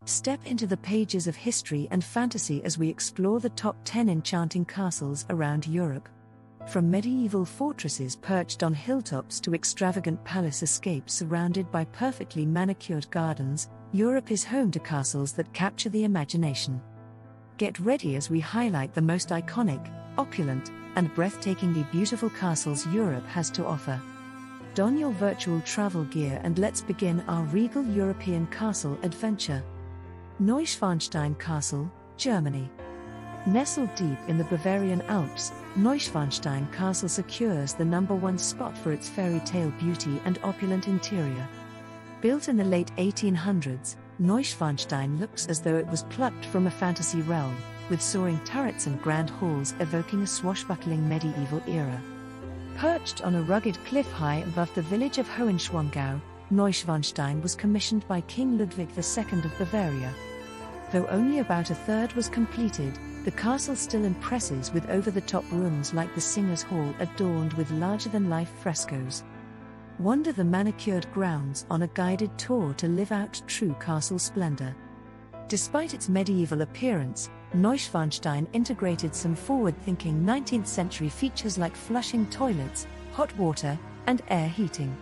Step into the pages of history and fantasy as we explore the top 10 enchanting castles around Europe. From medieval fortresses perched on hilltops to extravagant palace escapes surrounded by perfectly manicured gardens, Europe is home to castles that capture the imagination. Get ready as we highlight the most iconic, opulent, and breathtakingly beautiful castles Europe has to offer. Don your virtual travel gear and let's begin our regal European castle adventure. Neuschwanstein Castle, Germany. Nestled deep in the Bavarian Alps, Neuschwanstein Castle secures the #1 spot for its fairy tale beauty and opulent interior. Built in the late 1800s, Neuschwanstein looks as though it was plucked from a fantasy realm, with soaring turrets and grand halls evoking a swashbuckling medieval era. Perched on a rugged cliff high above the village of Hohenschwangau, Neuschwanstein was commissioned by King Ludwig II of Bavaria. Though only about a third was completed, the castle still impresses with over-the-top rooms like the Singers' Hall adorned with larger-than-life frescoes. Wander the manicured grounds on a guided tour to live out true castle splendor. Despite its medieval appearance, Neuschwanstein integrated some forward-thinking 19th-century features like flushing toilets, hot water, and air heating.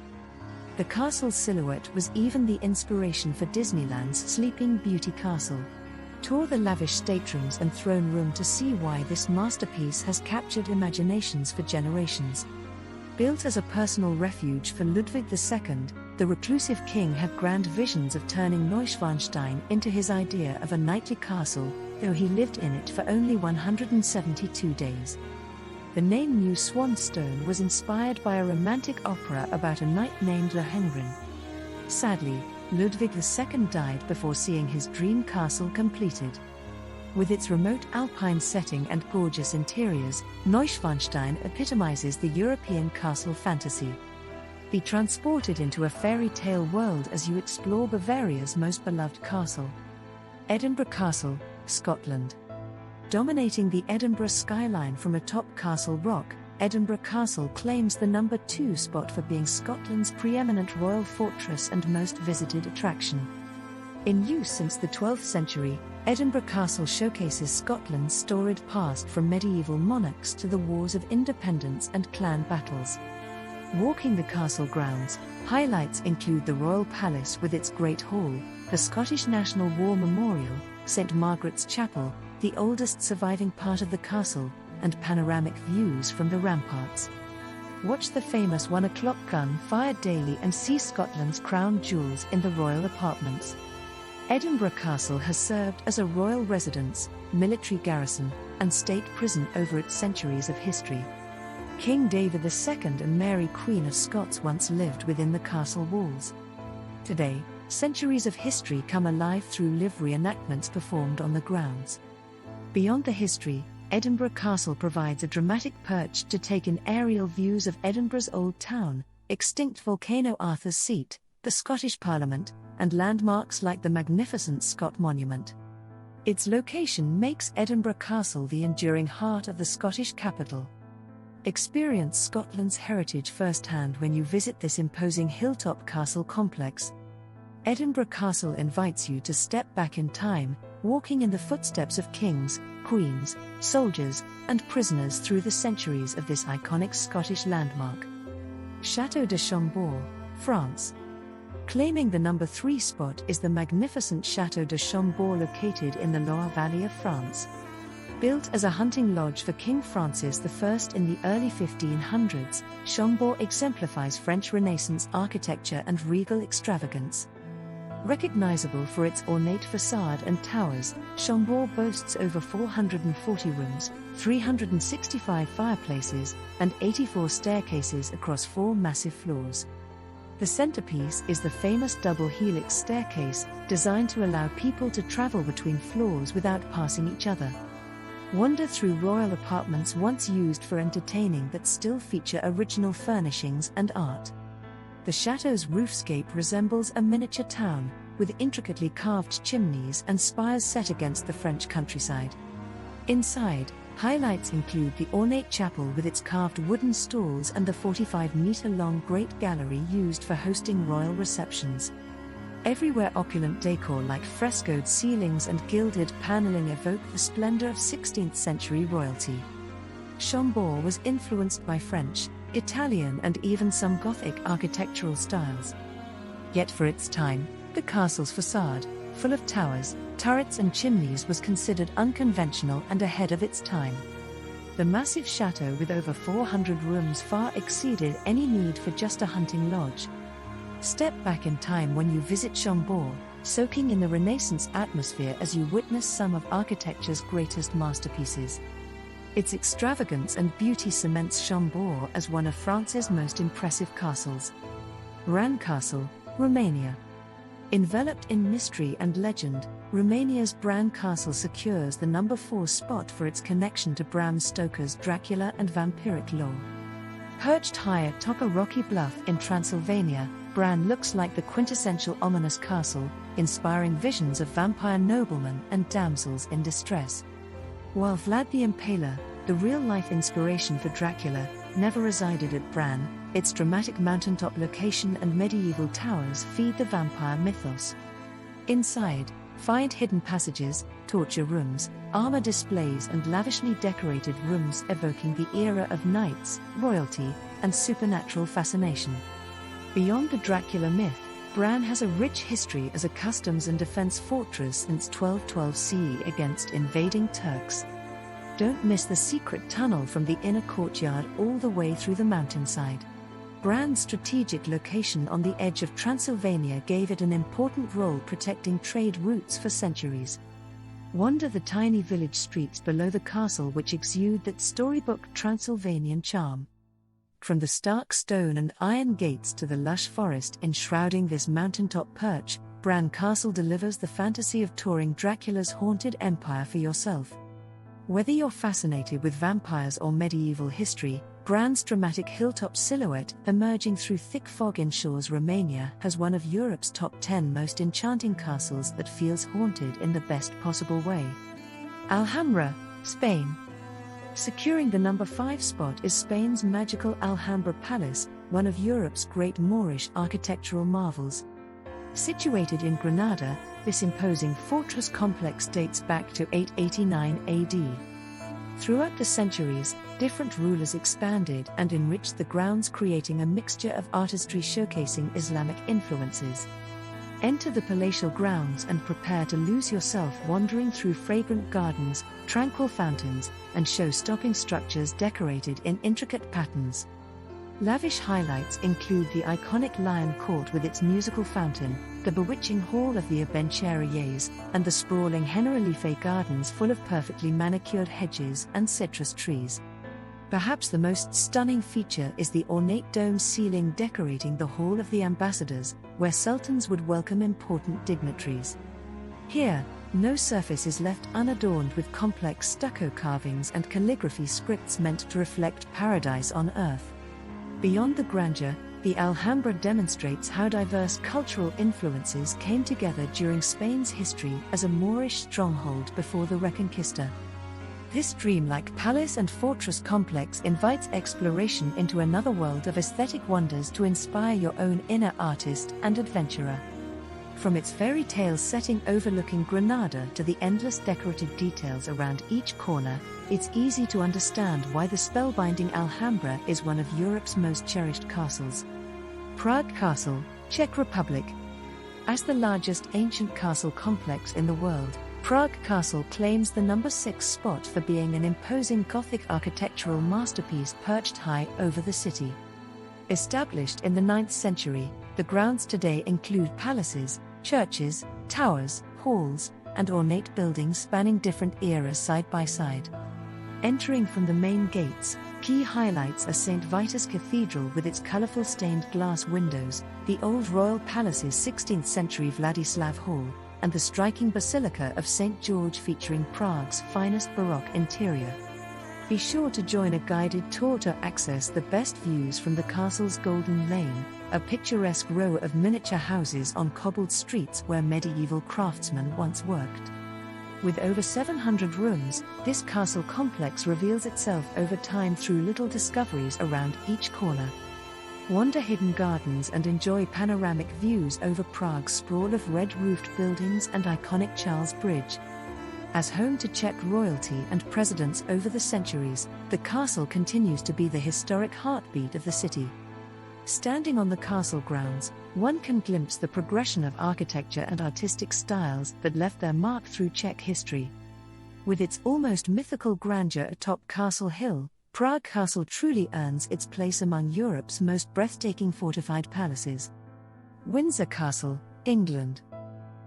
The castle's silhouette was even the inspiration for Disneyland's Sleeping Beauty Castle. Tour the lavish staterooms and throne room to see why this masterpiece has captured imaginations for generations. Built as a personal refuge for Ludwig II, the reclusive king had grand visions of turning Neuschwanstein into his idea of a knightly castle, though he lived in it for only 172 days. The name New Swanstone was inspired by a romantic opera about a knight named Lohengrin. Sadly, Ludwig II died before seeing his dream castle completed. With its remote alpine setting and gorgeous interiors, Neuschwanstein epitomizes the European castle fantasy. Be transported into a fairy tale world as you explore Bavaria's most beloved castle. Edinburgh Castle, Scotland. Dominating the Edinburgh skyline from atop Castle Rock, Edinburgh Castle claims the #2 spot for being Scotland's preeminent royal fortress and most visited attraction. In use since the 12th century, Edinburgh Castle showcases Scotland's storied past from medieval monarchs to the wars of independence and clan battles. Walking the castle grounds, highlights include the Royal Palace with its Great Hall, the Scottish National War Memorial, St Margaret's Chapel, the oldest surviving part of the castle, and panoramic views from the ramparts. Watch the famous 1 o'clock gun fired daily and see Scotland's crown jewels in the royal apartments. Edinburgh Castle has served as a royal residence, military garrison, and state prison over its centuries of history. King David II and Mary Queen of Scots once lived within the castle walls. Today, centuries of history come alive through live reenactments performed on the grounds. Beyond the history, Edinburgh Castle provides a dramatic perch to take in aerial views of Edinburgh's Old Town, extinct volcano Arthur's Seat, the Scottish Parliament, and landmarks like the magnificent Scott Monument. Its location makes Edinburgh Castle the enduring heart of the Scottish capital. Experience Scotland's heritage firsthand when you visit this imposing hilltop castle complex. Edinburgh Castle invites you to step back in time, walking in the footsteps of kings, queens, soldiers, and prisoners through the centuries of this iconic Scottish landmark. Château de Chambord, France. Claiming the #3 spot is the magnificent Château de Chambord located in the Loire Valley of France. Built as a hunting lodge for King Francis I in the early 1500s, Chambord exemplifies French Renaissance architecture and regal extravagance. Recognizable for its ornate facade and towers, Chambord boasts over 440 rooms, 365 fireplaces, and 84 staircases across 4 massive floors. The centerpiece is the famous double helix staircase, designed to allow people to travel between floors without passing each other. Wander through royal apartments once used for entertaining that still feature original furnishings and art. The chateau's roofscape resembles a miniature town, with intricately carved chimneys and spires set against the French countryside. Inside, highlights include the ornate chapel with its carved wooden stalls and the 45-meter-long Great Gallery used for hosting royal receptions. Everywhere opulent decor like frescoed ceilings and gilded paneling evoke the splendor of 16th century royalty. Chambord was influenced by French, Italian and even some Gothic architectural styles. Yet for its time, the castle's facade, full of towers, turrets and chimneys, was considered unconventional and ahead of its time. The massive chateau with over 400 rooms far exceeded any need for just a hunting lodge. Step back in time when you visit Chambord, soaking in the Renaissance atmosphere as you witness some of architecture's greatest masterpieces. Its extravagance and beauty cements Chambord as one of France's most impressive castles. Bran Castle, Romania. Enveloped in mystery and legend, Romania's Bran Castle secures the number 4 spot for its connection to Bram Stoker's Dracula and vampiric lore. Perched high atop a rocky bluff in Transylvania, Bran looks like the quintessential ominous castle, inspiring visions of vampire noblemen and damsels in distress. While Vlad the Impaler, the real-life inspiration for Dracula, never resided at Bran, its dramatic mountaintop location and medieval towers feed the vampire mythos. Inside, find hidden passages, torture rooms, armor displays and lavishly decorated rooms evoking the era of knights, royalty, and supernatural fascination. Beyond the Dracula myth, Bran has a rich history as a customs and defense fortress since 1212 CE against invading Turks. Don't miss the secret tunnel from the inner courtyard all the way through the mountainside. Bran's strategic location on the edge of Transylvania gave it an important role protecting trade routes for centuries. Wander the tiny village streets below the castle which exude that storybook Transylvanian charm. From the stark stone and iron gates to the lush forest enshrouding this mountaintop perch, Bran Castle delivers the fantasy of touring Dracula's haunted empire for yourself. Whether you're fascinated with vampires or medieval history, Bran's dramatic hilltop silhouette emerging through thick fog ensures Romania has one of Europe's top 10 most enchanting castles that feels haunted in the best possible way. Alhambra, Spain. Securing the number 5 spot is Spain's magical Alhambra Palace, one of Europe's great Moorish architectural marvels. Situated in Granada, this imposing fortress complex dates back to 889 AD. Throughout the centuries, different rulers expanded and enriched the grounds, creating a mixture of artistry showcasing Islamic influences. Enter the palatial grounds and prepare to lose yourself wandering through fragrant gardens, tranquil fountains, and show-stopping structures decorated in intricate patterns. Lavish highlights include the iconic Lion Court with its musical fountain, the bewitching Hall of the Abencerrilles, and the sprawling Generalife Gardens full of perfectly manicured hedges and citrus trees. Perhaps the most stunning feature is the ornate dome ceiling decorating the Hall of the Ambassadors, where sultans would welcome important dignitaries. Here, no surface is left unadorned with complex stucco carvings and calligraphy scripts meant to reflect paradise on earth. Beyond the grandeur, the Alhambra demonstrates how diverse cultural influences came together during Spain's history as a Moorish stronghold before the Reconquista. This dreamlike palace and fortress complex invites exploration into another world of aesthetic wonders to inspire your own inner artist and adventurer. From its fairy tale setting overlooking Granada to the endless decorative details around each corner, it's easy to understand why the spellbinding Alhambra is one of Europe's most cherished castles. Prague Castle, Czech Republic. As the largest ancient castle complex in the world, Prague Castle claims the number 6 spot for being an imposing Gothic architectural masterpiece perched high over the city. Established in the 9th century, the grounds today include palaces, churches, towers, halls, and ornate buildings spanning different eras side by side. Entering from the main gates, key highlights are St. Vitus Cathedral with its colorful stained glass windows, the old royal palace's 16th century Vladislav Hall, and the striking Basilica of St. George featuring Prague's finest Baroque interior. Be sure to join a guided tour to access the best views from the castle's Golden Lane, a picturesque row of miniature houses on cobbled streets where medieval craftsmen once worked. With over 700 rooms, this castle complex reveals itself over time through little discoveries around each corner. Wander hidden gardens and enjoy panoramic views over Prague's sprawl of red-roofed buildings and iconic Charles Bridge. As home to Czech royalty and presidents over the centuries, the castle continues to be the historic heartbeat of the city. Standing on the castle grounds, one can glimpse the progression of architecture and artistic styles that left their mark through Czech history. With its almost mythical grandeur atop Castle Hill, Prague Castle truly earns its place among Europe's most breathtaking fortified palaces. Windsor Castle, England.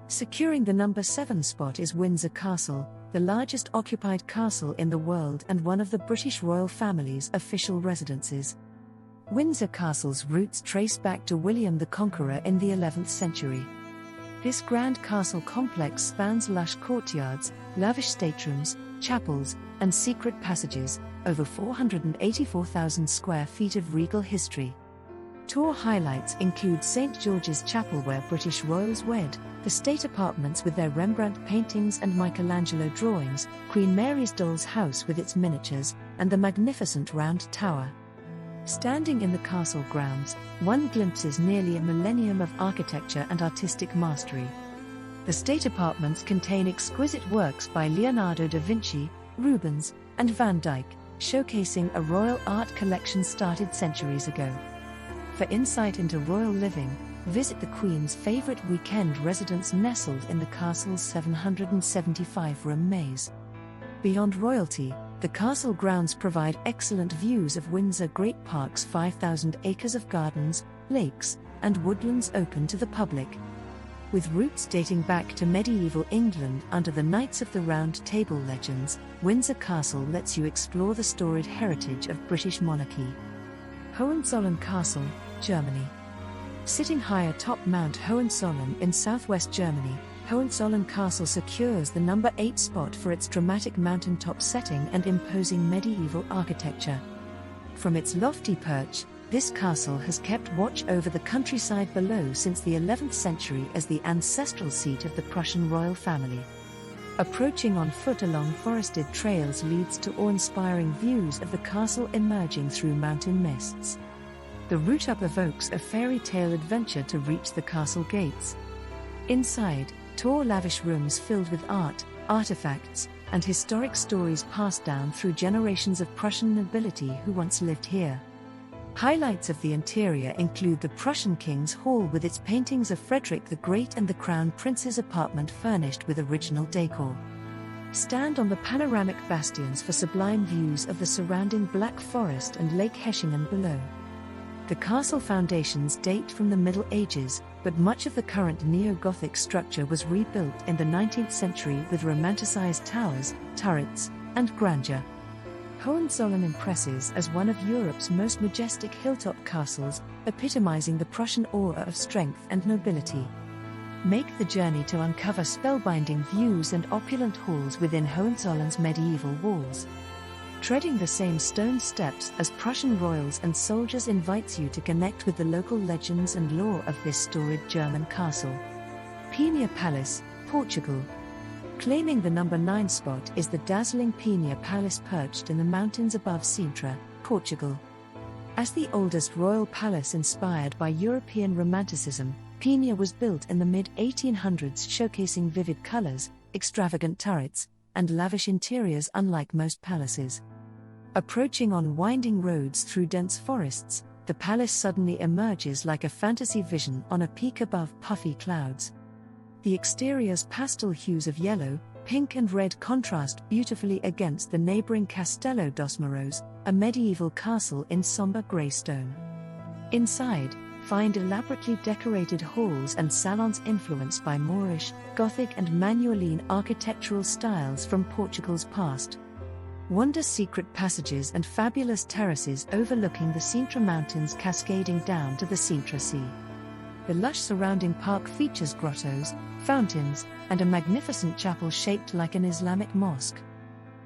Securing the number 7 spot is Windsor Castle, the largest occupied castle in the world and one of the British royal family's official residences. Windsor Castle's roots trace back to William the Conqueror in the 11th century. This grand castle complex spans lush courtyards, lavish staterooms, chapels, and secret passages, over 484,000 square feet of regal history. Tour highlights include St. George's Chapel where British royals wed, the state apartments with their Rembrandt paintings and Michelangelo drawings, Queen Mary's Doll's House with its miniatures, and the magnificent Round Tower. Standing in the castle grounds, one glimpses nearly a millennium of architecture and artistic mastery. The state apartments contain exquisite works by Leonardo da Vinci, Rubens, and Van Dyck, showcasing a royal art collection started centuries ago. For insight into royal living, visit the Queen's favorite weekend residence nestled in the castle's 775-room maze. Beyond royalty, the castle grounds provide excellent views of Windsor Great Park's 5,000 acres of gardens, lakes, and woodlands open to the public. With roots dating back to medieval England under the Knights of the Round Table legends, Windsor Castle lets you explore the storied heritage of British monarchy. Hohenzollern Castle, Germany. Sitting high atop Mount Hohenzollern in southwest Germany, Hohenzollern Castle secures the number 8 spot for its dramatic mountaintop setting and imposing medieval architecture. From its lofty perch, this castle has kept watch over the countryside below since the 11th century as the ancestral seat of the Prussian royal family. Approaching on foot along forested trails leads to awe-inspiring views of the castle emerging through mountain mists. The route up evokes a fairy tale adventure to reach the castle gates. Inside, tour lavish rooms filled with art, artifacts, and historic stories passed down through generations of Prussian nobility who once lived here. Highlights of the interior include the Prussian King's Hall with its paintings of Frederick the Great and the Crown Prince's apartment furnished with original decor. Stand on the panoramic bastions for sublime views of the surrounding Black Forest and Lake Hechingen below. The castle foundations date from the Middle Ages, but much of the current neo-Gothic structure was rebuilt in the 19th century with romanticized towers, turrets, and grandeur. Hohenzollern impresses as one of Europe's most majestic hilltop castles, epitomizing the Prussian aura of strength and nobility. Make the journey to uncover spellbinding views and opulent halls within Hohenzollern's medieval walls. Treading the same stone steps as Prussian royals and soldiers invites you to connect with the local legends and lore of this storied German castle. Pena Palace, Portugal. Claiming the number 9 spot is the dazzling Pena Palace perched in the mountains above Sintra, Portugal. As the oldest royal palace inspired by European Romanticism, Pena was built in the mid-1800s, showcasing vivid colors, extravagant turrets, and lavish interiors unlike most palaces. Approaching on winding roads through dense forests, the palace suddenly emerges like a fantasy vision on a peak above puffy clouds. The exterior's pastel hues of yellow, pink and red contrast beautifully against the neighboring Castello dos Moros, a medieval castle in somber grey stone. Inside, find elaborately decorated halls and salons influenced by Moorish, Gothic and Manueline architectural styles from Portugal's past. Wander secret passages and fabulous terraces overlooking the Sintra Mountains cascading down to the Sintra Sea. The lush surrounding park features grottos, fountains, and a magnificent chapel shaped like an Islamic mosque.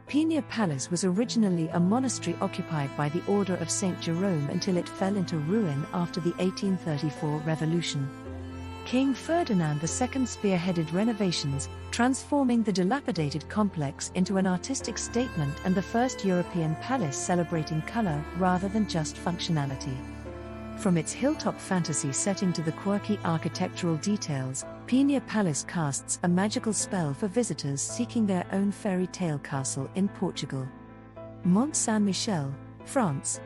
Pena Palace was originally a monastery occupied by the Order of St. Jerome until it fell into ruin after the 1834 revolution. King Ferdinand II spearheaded renovations, transforming the dilapidated complex into an artistic statement and the first European palace celebrating color rather than just functionality. From its hilltop fantasy setting to the quirky architectural details, Penia Palace casts a magical spell for visitors seeking their own fairy tale castle in Portugal. Mont Saint-Michel, France.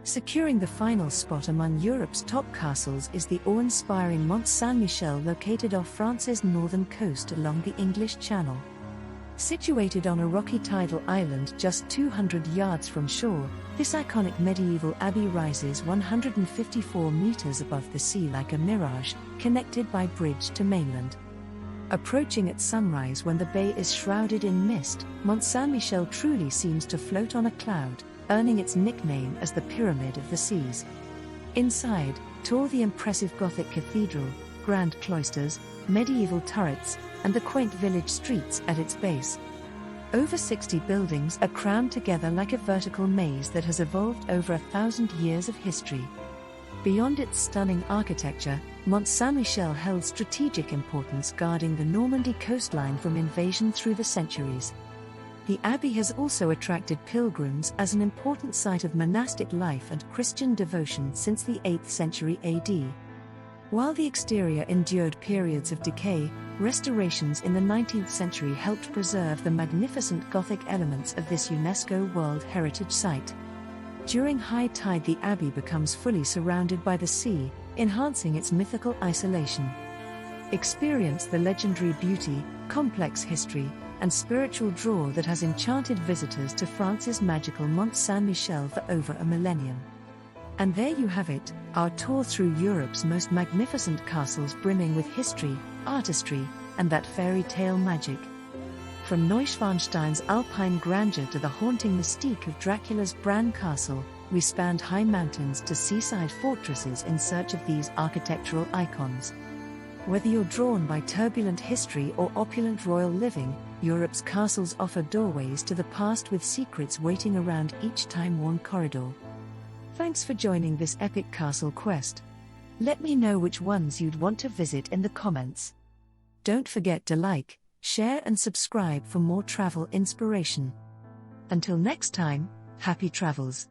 Securing the final spot among Europe's top castles is the awe-inspiring Mont Saint-Michel, located off France's northern coast along the English Channel. Situated on a rocky tidal island just 200 yards from shore, this iconic medieval abbey rises 154 meters above the sea like a mirage, connected by bridge to mainland. Approaching at sunrise when the bay is shrouded in mist, Mont Saint-Michel truly seems to float on a cloud, earning its nickname as the Pyramid of the Seas. Inside, tour the impressive Gothic cathedral, grand cloisters, medieval turrets, and the quaint village streets at its base. Over 60 buildings are crammed together like a vertical maze that has evolved over 1,000 years of history. Beyond its stunning architecture, Mont Saint-Michel held strategic importance, guarding the Normandy coastline from invasion through the centuries. The abbey has also attracted pilgrims as an important site of monastic life and Christian devotion since the 8th century AD. While the exterior endured periods of decay, restorations in the 19th century helped preserve the magnificent Gothic elements of this UNESCO World Heritage Site. During high tide, the abbey becomes fully surrounded by the sea, enhancing its mythical isolation. Experience the legendary beauty, complex history, and spiritual draw that has enchanted visitors to France's magical Mont Saint-Michel for over a millennium. And there you have it, our tour through Europe's most magnificent castles, brimming with history, artistry, and that fairy tale magic. From Neuschwanstein's alpine grandeur to the haunting mystique of Dracula's Bran Castle, we spanned high mountains to seaside fortresses in search of these architectural icons. Whether you're drawn by turbulent history or opulent royal living, Europe's castles offer doorways to the past with secrets waiting around each time-worn corridor. Thanks for joining this epic castle quest. Let me know which ones you'd want to visit in the comments. Don't forget to like, share and subscribe for more travel inspiration. Until next time, happy travels.